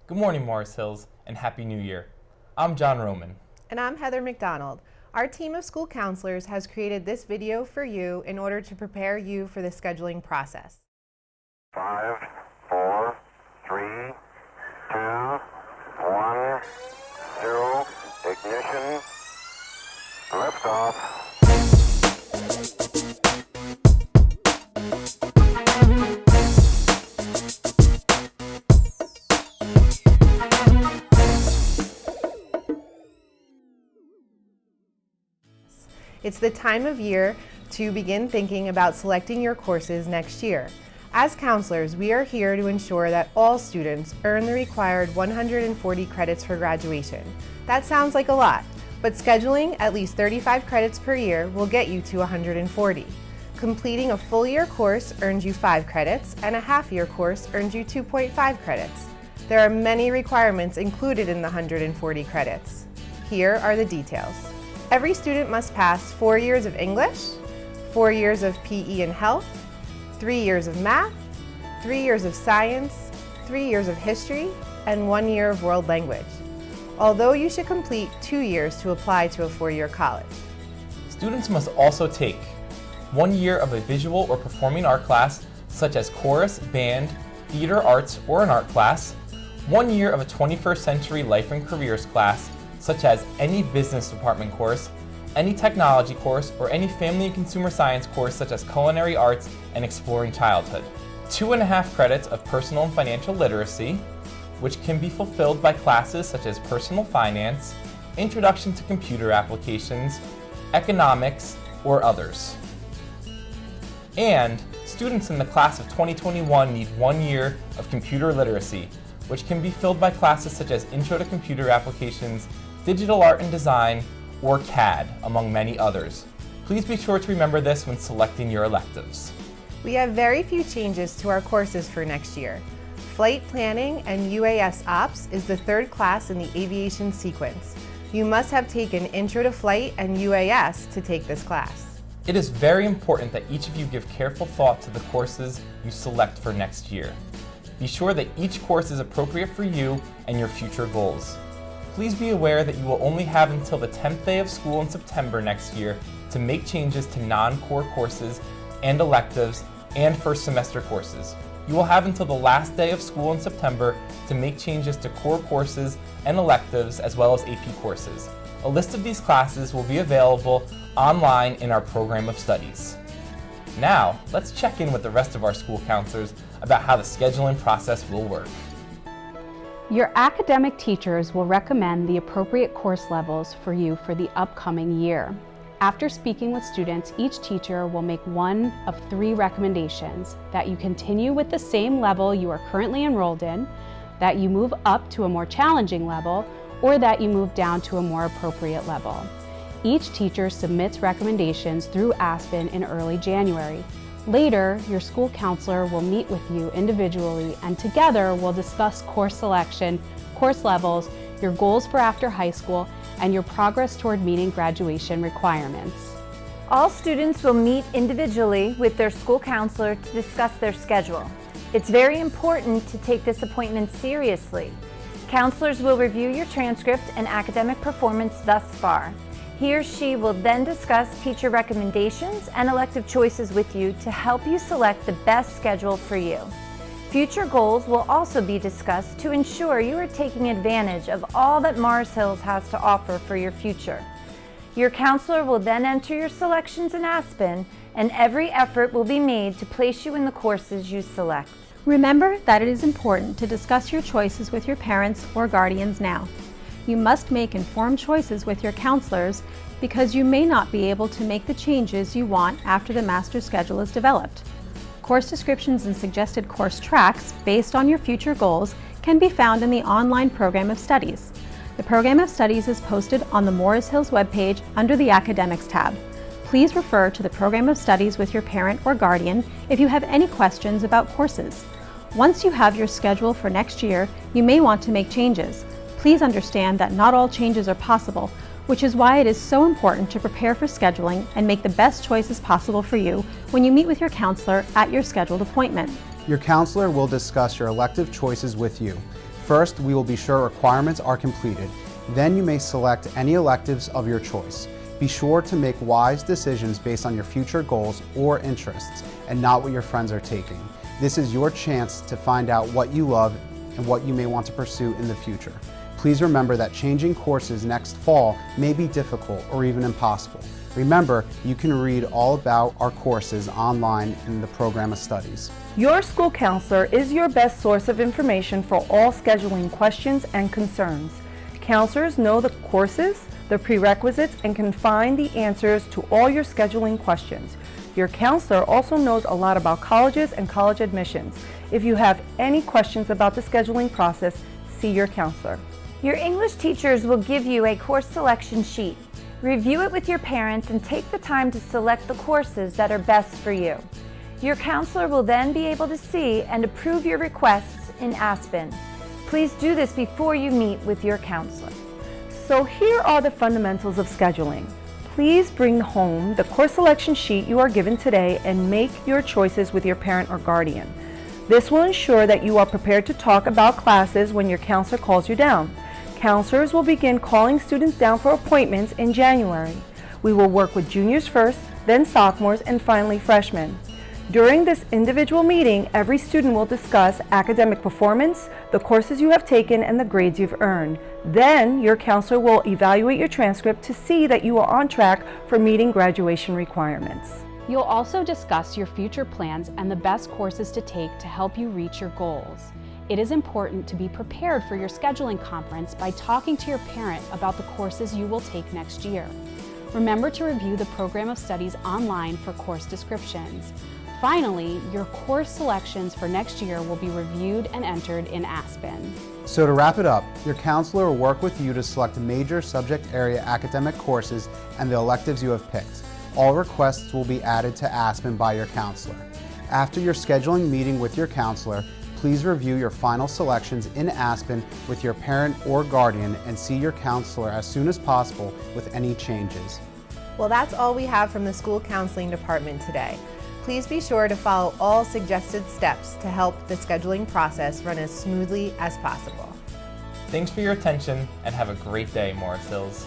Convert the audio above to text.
Good morning, Morris Hills, and Happy New Year. I'm John Roman. And I'm Heather McDonald. Our team of school counselors has created this video for you in order to prepare you for the scheduling process. 5, 4, 3, 2, 1, 0, ignition, liftoff. It's the time of year to begin thinking about selecting your courses next year. As counselors, we are here to ensure that all students earn the required 140 credits for graduation. That sounds like a lot, but scheduling at least 35 credits per year will get you to 140. Completing a full year course earns you 5 credits, and a half-year course earns you 2.5 credits. There are many requirements included in the 140 credits. Here are the details. Every student must pass 4 years of English, 4 years of PE and health, 3 years of math, 3 years of science, 3 years of history, and 1 year of world language. Although you should complete 2 years to apply to a 4-year college. Students must also take 1 year of a visual or performing art class, such as chorus, band, theater arts, or an art class, 1 year of a 21st century life and careers class, such as any business department course, any technology course, or any family and consumer science course such as culinary arts and exploring childhood. 2.5 credits of personal and financial literacy, which can be fulfilled by classes such as personal finance, introduction to computer applications, economics, or others. And students in the class of 2021 need 1 year of computer literacy, which can be filled by classes such as Intro to Computer Applications, Digital Art and Design, or CAD, among many others. Please be sure to remember this when selecting your electives. We have very few changes to our courses for next year. Flight Planning and UAS Ops is the 3rd class in the aviation sequence. You must have taken Intro to Flight and UAS to take this class. It is very important that each of you give careful thought to the courses you select for next year. Be sure that each course is appropriate for you and your future goals. Please be aware that you will only have until the 10th day of school in September next year to make changes to non-core courses and electives and first semester courses. You will have until the last day of school in September to make changes to core courses and electives as well as AP courses. A list of these classes will be available online in our program of studies. Now, let's check in with the rest of our school counselors about how the scheduling process will work. Your academic teachers will recommend the appropriate course levels for you for the upcoming year. After speaking with students, each teacher will make one of 3 recommendations: that you continue with the same level you are currently enrolled in, that you move up to a more challenging level, or that you move down to a more appropriate level. Each teacher submits recommendations through Aspen in early January. Later, your school counselor will meet with you individually, and together we'll discuss course selection, course levels, your goals for after high school, and your progress toward meeting graduation requirements. All students will meet individually with their school counselor to discuss their schedule. It's very important to take this appointment seriously. Counselors will review your transcript and academic performance thus far. He or she will then discuss teacher recommendations and elective choices with you to help you select the best schedule for you. Future goals will also be discussed to ensure you are taking advantage of all that Morris Hills has to offer for your future. Your counselor will then enter your selections in Aspen, and every effort will be made to place you in the courses you select. Remember that it is important to discuss your choices with your parents or guardians now. You must make informed choices with your counselors because you may not be able to make the changes you want after the master schedule is developed. Course descriptions and suggested course tracks based on your future goals can be found in the online program of studies. The program of studies is posted on the Morris Hills webpage under the Academics tab. Please refer to the program of studies with your parent or guardian if you have any questions about courses. Once you have your schedule for next year, you may want to make changes. Please understand that not all changes are possible, which is why it is so important to prepare for scheduling and make the best choices possible for you when you meet with your counselor at your scheduled appointment. Your counselor will discuss your elective choices with you. First, we will be sure requirements are completed. Then you may select any electives of your choice. Be sure to make wise decisions based on your future goals or interests and not what your friends are taking. This is your chance to find out what you love and what you may want to pursue in the future. Please remember that changing courses next fall may be difficult or even impossible. Remember, you can read all about our courses online in the program of studies. Your school counselor is your best source of information for all scheduling questions and concerns. Counselors know the courses, the prerequisites, and can find the answers to all your scheduling questions. Your counselor also knows a lot about colleges and college admissions. If you have any questions about the scheduling process, see your counselor. Your English teachers will give you a course selection sheet. Review it with your parents and take the time to select the courses that are best for you. Your counselor will then be able to see and approve your requests in Aspen. Please do this before you meet with your counselor. So here are the fundamentals of scheduling. Please bring home the course selection sheet you are given today and make your choices with your parent or guardian. This will ensure that you are prepared to talk about classes when your counselor calls you down. Counselors will begin calling students down for appointments in January. We will work with juniors first, then sophomores, and finally freshmen. During this individual meeting, every student will discuss academic performance, the courses you have taken, and the grades you've earned. Then, your counselor will evaluate your transcript to see that you are on track for meeting graduation requirements. You'll also discuss your future plans and the best courses to take to help you reach your goals. It is important to be prepared for your scheduling conference by talking to your parent about the courses you will take next year. Remember to review the program of studies online for course descriptions. Finally, your course selections for next year will be reviewed and entered in Aspen. So to wrap it up, your counselor will work with you to select major subject area academic courses and the electives you have picked. All requests will be added to Aspen by your counselor. After your scheduling meeting with your counselor, please review your final selections in Aspen with your parent or guardian and see your counselor as soon as possible with any changes. Well, that's all we have from the school counseling department today. Please be sure to follow all suggested steps to help the scheduling process run as smoothly as possible. Thanks for your attention and have a great day, Morris Hills.